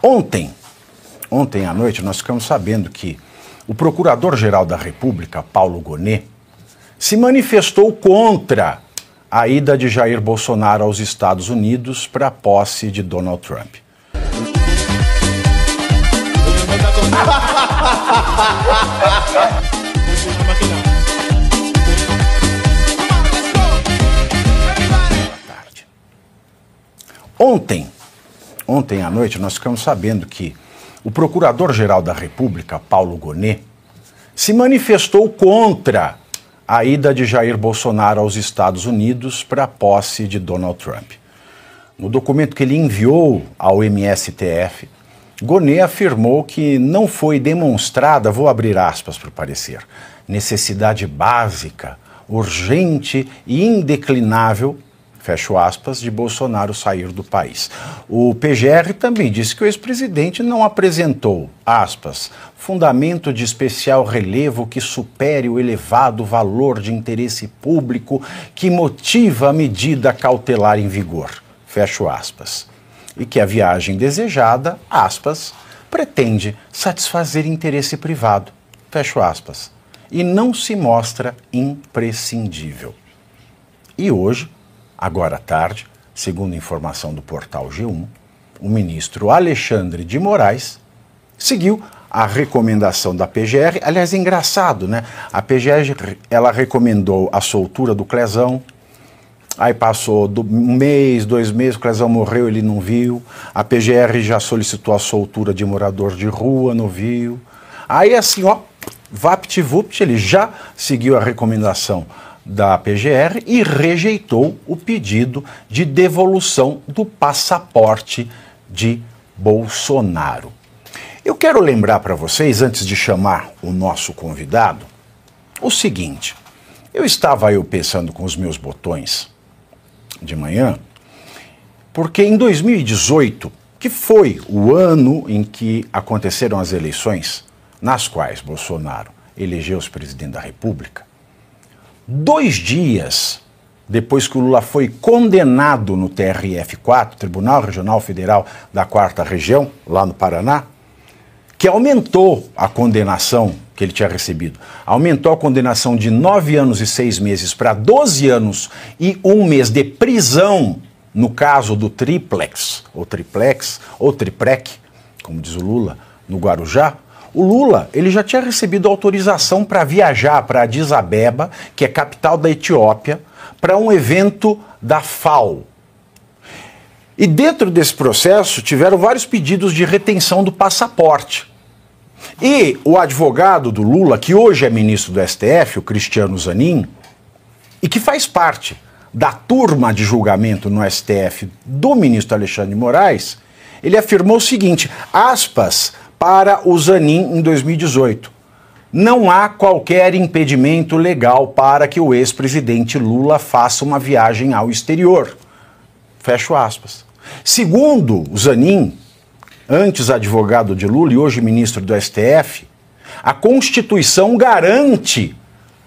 Ontem à noite, nós ficamos sabendo que o Procurador-Geral da República, Paulo Gonet, se manifestou contra a ida de Jair Bolsonaro aos Estados Unidos para a posse de Donald Trump. Ontem à noite, nós ficamos sabendo que o Procurador-Geral da República, Paulo Gonet, se manifestou contra a ida de Jair Bolsonaro aos Estados Unidos para a posse de Donald Trump. No documento que ele enviou ao MSTF, Gonet afirmou que não foi demonstrada, vou abrir aspas para o parecer, necessidade básica, urgente e indeclinável, fecho aspas, de Bolsonaro sair do país. O PGR também disse que o ex-presidente não apresentou, aspas, fundamento de especial relevo que supere o elevado valor de interesse público que motiva a medida cautelar em vigor, fecho aspas. E que a viagem desejada, aspas, pretende satisfazer interesse privado, fecho aspas, e não se mostra imprescindível. E hoje, agora à tarde, segundo informação do portal G1, o ministro Alexandre de Moraes seguiu a recomendação da PGR. Aliás, é engraçado, né? A PGR, ela recomendou a soltura do Clezão, aí passou um mês, 2 meses, o Clezão morreu, ele não viu. A PGR já solicitou a soltura de morador de rua, não viu. Aí assim, ó, vapt-vupt, ele já seguiu a recomendação da PGR e rejeitou o pedido de devolução do passaporte de Bolsonaro. Eu quero lembrar para vocês, antes de chamar o nosso convidado, o seguinte: eu estava pensando com os meus botões de manhã, porque em 2018, que foi o ano em que aconteceram as eleições, nas quais Bolsonaro elegeu-se presidente da República, 2 dias depois que o Lula foi condenado no TRF4, Tribunal Regional Federal da 4ª Região, lá no Paraná, que aumentou a condenação que ele tinha recebido. Aumentou a condenação de 9 anos e 6 meses para 12 anos e 1 mês de prisão, no caso do triplex, ou triplec, como diz o Lula, no Guarujá. O Lula, ele já tinha recebido autorização para viajar para Addis Abeba, que é capital da Etiópia, para um evento da FAO. E dentro desse processo tiveram vários pedidos de retenção do passaporte. E o advogado do Lula, que hoje é ministro do STF, o Cristiano Zanin, e que faz parte da turma de julgamento no STF do ministro Alexandre de Moraes, ele afirmou o seguinte, aspas, para o Zanin em 2018. Não há qualquer impedimento legal para que o ex-presidente Lula faça uma viagem ao exterior. Fecho aspas. Segundo o Zanin, antes advogado de Lula e hoje ministro do STF, a Constituição garante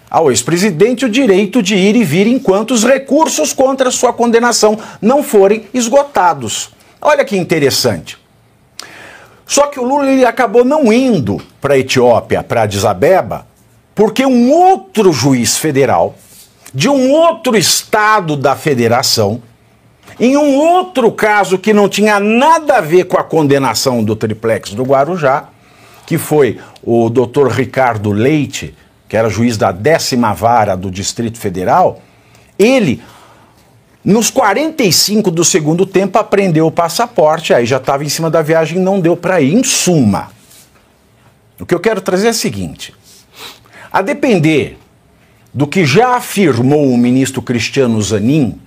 ao ex-presidente o direito de ir e vir enquanto os recursos contra sua condenação não forem esgotados. Olha que interessante. Só que o Lula ele acabou não indo para a Etiópia, para Addis Abeba, porque um outro juiz federal, de um outro estado da federação, em um outro caso que não tinha nada a ver com a condenação do triplex do Guarujá, que foi o doutor Ricardo Leite, que era juiz da 10ª Vara do Distrito Federal, ele, nos 45 do segundo tempo, apreendeu o passaporte, aí já estava em cima da viagem, não deu para ir. Em suma, o que eu quero trazer é o seguinte, a depender do que já afirmou o ministro Cristiano Zanin,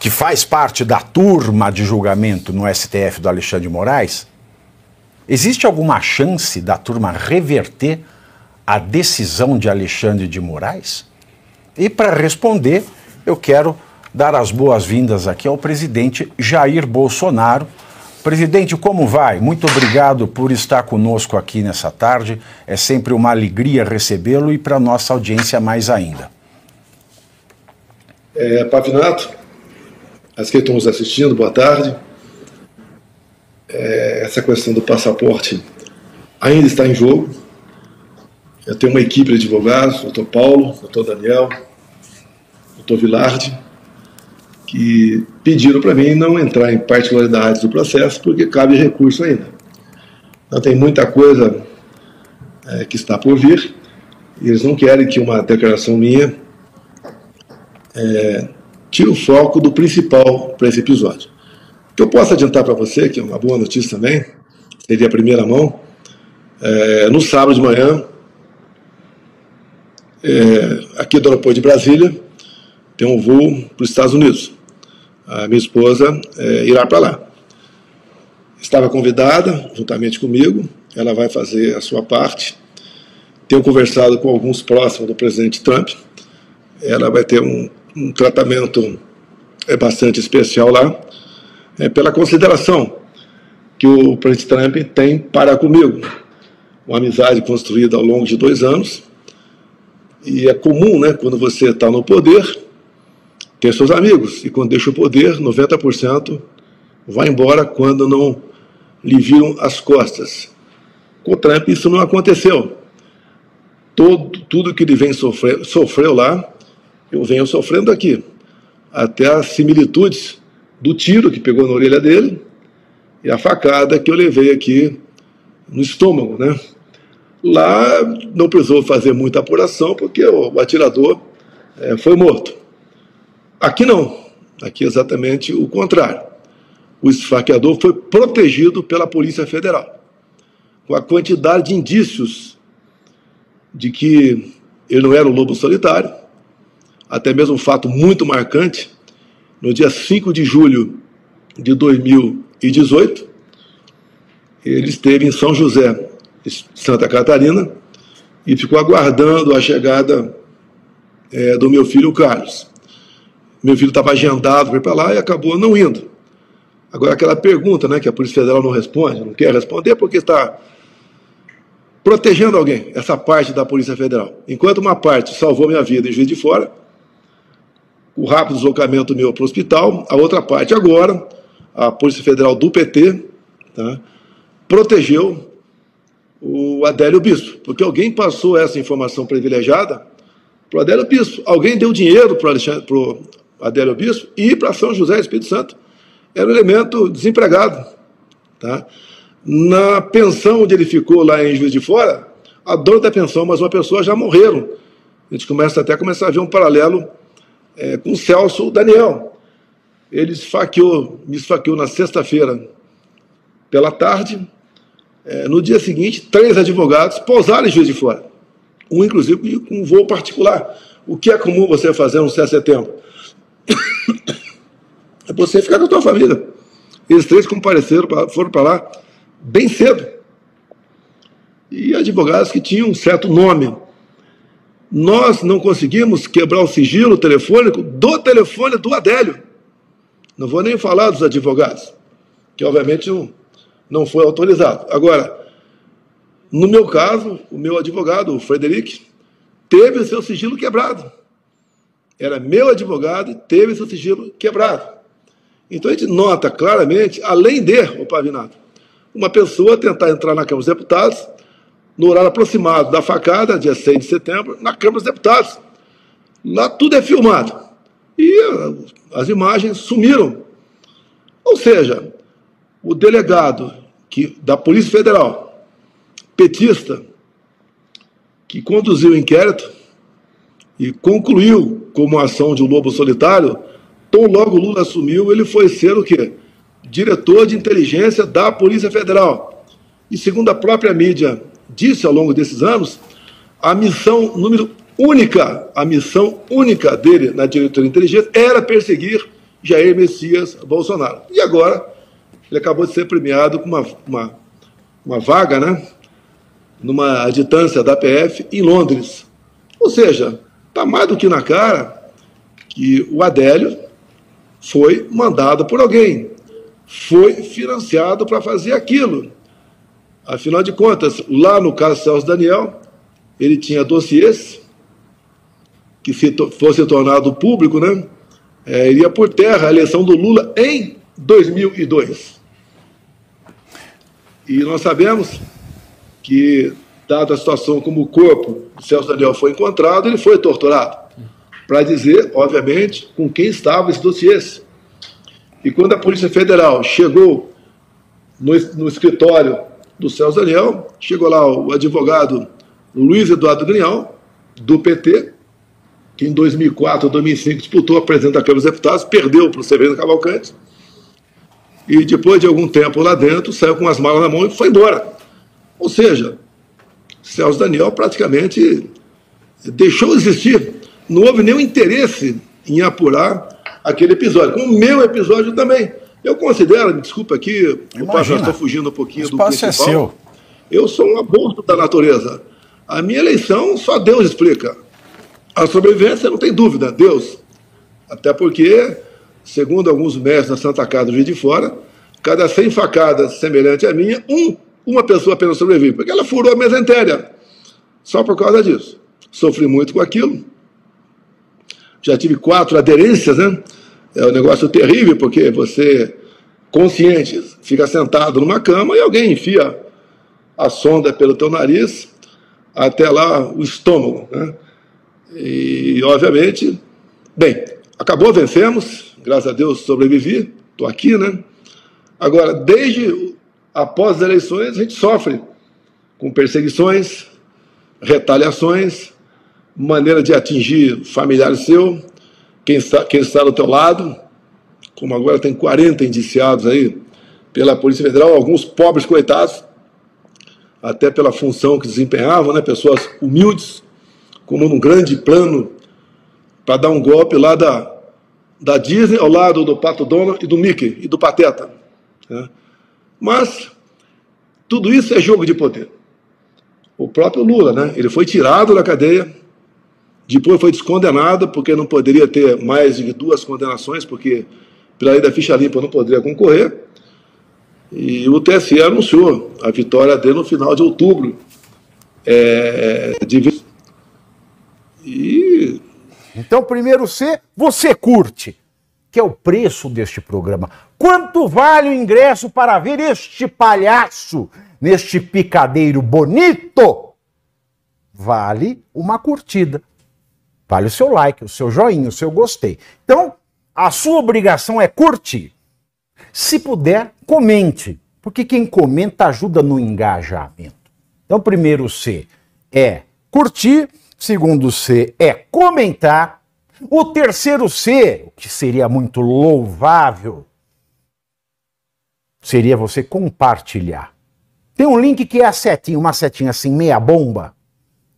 que faz parte da turma de julgamento no STF do Alexandre de Moraes, existe alguma chance da turma reverter a decisão de Alexandre de Moraes? E para responder, eu quero dar as boas-vindas aqui ao presidente Jair Bolsonaro. Presidente, como vai? Muito obrigado por estar conosco aqui nessa tarde. É sempre uma alegria recebê-lo e para a nossa audiência mais ainda. Pavinato, as que estão nos assistindo, boa tarde. essa questão do passaporte ainda está em jogo. Eu tenho uma equipe de advogados, o doutor Paulo, o doutor Daniel, o doutor Vilardi, que pediram para mim não entrar em particularidades do processo, porque cabe recurso ainda. Então tem muita coisa que está por vir, e eles não querem que uma declaração minha tire o foco do principal para esse episódio. O que eu posso adiantar para você, que é uma boa notícia também, seria a primeira mão, no sábado de manhã, aqui do aeroporto de Brasília, tem um voo para os Estados Unidos. A minha esposa irá para lá. Estava convidada, juntamente comigo, ela vai fazer a sua parte. Tenho conversado com alguns próximos do presidente Trump. Ela vai ter um tratamento bastante especial lá, pela consideração que o presidente Trump tem para comigo. Uma amizade construída ao longo de 2 anos. E é comum, né, quando você está no poder, ter seus amigos. E quando deixa o poder, 90% vai embora quando não lhe viram as costas. Com o Trump isso não aconteceu. Tudo que ele vem sofreu lá, eu venho sofrendo aqui. Até as similitudes do tiro que pegou na orelha dele e a facada que eu levei aqui no estômago, né? Lá não precisou fazer muita apuração, porque o atirador foi morto. Aqui não. Aqui é exatamente o contrário. O esfaqueador foi protegido pela Polícia Federal, com a quantidade de indícios de que ele não era um lobo solitário, até mesmo um fato muito marcante. No dia 5 de julho de 2018, ele esteve em São José, Santa Catarina, e ficou aguardando a chegada do meu filho Carlos. Meu filho estava agendado para ir para lá e acabou não indo. Agora, aquela pergunta, né, que a Polícia Federal não responde, não quer responder porque está protegendo alguém, essa parte da Polícia Federal. Enquanto uma parte salvou minha vida em Juiz de Fora, o rápido deslocamento meu para o hospital, a outra parte agora, a Polícia Federal do PT, tá, protegeu o Adélio Bispo, porque alguém passou essa informação privilegiada para o Adélio Bispo. Alguém deu dinheiro para o Adélio Bispo e para São José Espírito Santo. Era um elemento desempregado. Tá? Na pensão onde ele ficou lá em Juiz de Fora, a dona da pensão, mas uma pessoa já morreram. A gente começa a ver um paralelo com o Celso Daniel. Ele me esfaqueou na sexta-feira pela tarde. No dia seguinte, 3 advogados pousaram em Juiz de Fora. Um, inclusive, com um voo particular. O que é comum você fazer no 7 de setembro? É você ficar com a tua família. Eles 3 compareceram, foram para lá bem cedo. E advogados que tinham um certo nome. Nós não conseguimos quebrar o sigilo telefônico do Adélio. Não vou nem falar dos advogados, que obviamente não foi autorizado. Agora, no meu caso, o meu advogado, o Frederic, teve o seu sigilo quebrado. Era meu advogado e teve o seu sigilo quebrado. Então a gente nota claramente, além de, Pavinato, uma pessoa tentar entrar na Câmara dos Deputados, no horário aproximado da facada, dia 6 de setembro, na Câmara dos Deputados. Lá tudo é filmado. E as imagens sumiram. Ou seja, o delegado da Polícia Federal, petista, que conduziu o inquérito e concluiu como ação de um lobo solitário, tão logo Lula assumiu, ele foi ser o quê? Diretor de inteligência da Polícia Federal. E segundo a própria mídia disse ao longo desses anos, a missão única dele na diretoria de inteligência era perseguir Jair Messias Bolsonaro. E agora ele acabou de ser premiado com uma vaga, né, numa adjutância da PF em Londres. Ou seja, está mais do que na cara que o Adélio foi mandado por alguém, foi financiado para fazer aquilo. Afinal de contas, lá no caso Celso Daniel, ele tinha dossiês que, se fosse tornado público, né, iria por terra a eleição do Lula em 2002. E nós sabemos que, dada a situação como o corpo do Celso Daniel foi encontrado, ele foi torturado, para dizer, obviamente, com quem estava esse dossiê. E quando a Polícia Federal chegou no escritório do Celso Daniel, chegou lá o advogado Luiz Eduardo Grignal, do PT, que em 2004 ou 2005 disputou a presidência da Câmara dos Deputados, perdeu para o Severino Cavalcante, e depois de algum tempo lá dentro, saiu com as malas na mão e foi embora. Ou seja, Celso Daniel praticamente deixou de existir. Não houve nenhum interesse em apurar aquele episódio. Como o meu episódio também. Eu considero, me desculpa aqui, eu já estou fugindo um pouquinho do principal. É seu. Eu sou um aborto da natureza. A minha eleição só Deus explica. A sobrevivência, não tem dúvida, Deus. Até porque, segundo alguns mestres da Santa Casa do Juiz de Fora, cada 100 facadas semelhante à minha, uma pessoa apenas sobrevive, porque ela furou a mesentéria. Só por causa disso. Sofri muito com aquilo. Já tive 4 aderências, né? É um negócio terrível, porque você, consciente, fica sentado numa cama e alguém enfia a sonda pelo teu nariz até lá o estômago, né? E, obviamente, bem, acabou, vencemos, graças a Deus sobrevivi, estou aqui, né? Agora, desde após as eleições, a gente sofre com perseguições, retaliações, maneira de atingir familiares seu, quem está do teu lado, como agora tem 40 indiciados aí pela Polícia Federal, alguns pobres coitados, até pela função que desempenhavam, né, pessoas humildes, como num grande plano para dar um golpe lá da Disney ao lado do Pato Donald e do Mickey e do Pateta, né? Mas tudo isso é jogo de poder. O próprio Lula, né, ele foi tirado da cadeia, depois foi descondenado, porque não poderia ter mais de 2 condenações, porque pela lei da ficha limpa não poderia concorrer. E o TSE anunciou a vitória dele no final de outubro. Então, primeiro você curte, que é o preço deste programa. Quanto vale o ingresso para ver este palhaço neste picadeiro bonito? Vale uma curtida. Vale o seu like, o seu joinha, o seu gostei. Então, a sua obrigação é curtir. Se puder, comente, porque quem comenta ajuda no engajamento. Então, primeiro C é curtir, segundo C é comentar, o terceiro C, o que seria muito louvável, seria você compartilhar. Tem um link que é a setinha, uma setinha assim, meia bomba.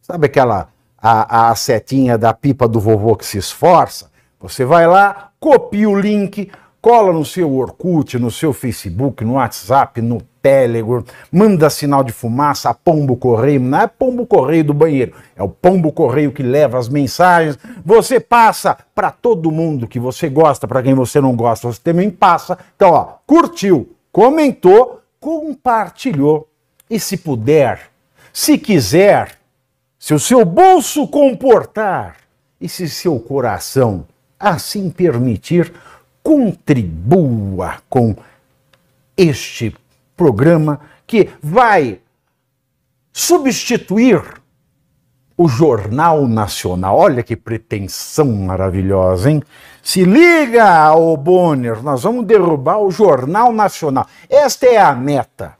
Sabe aquela... A setinha da pipa do vovô que se esforça, você vai lá, copia o link, cola no seu Orkut, no seu Facebook, no WhatsApp, no Telegram, manda sinal de fumaça, pombo correio, não é pombo correio do banheiro, é o pombo correio que leva as mensagens, você passa para todo mundo que você gosta, para quem você não gosta, você também passa. Então, ó, curtiu, comentou, compartilhou, e se puder, se quiser, se o seu bolso comportar e se seu coração assim permitir, contribua com este programa que vai substituir o Jornal Nacional. Olha que pretensão maravilhosa, hein? Se liga, ô Bonner, nós vamos derrubar o Jornal Nacional. Esta é a meta.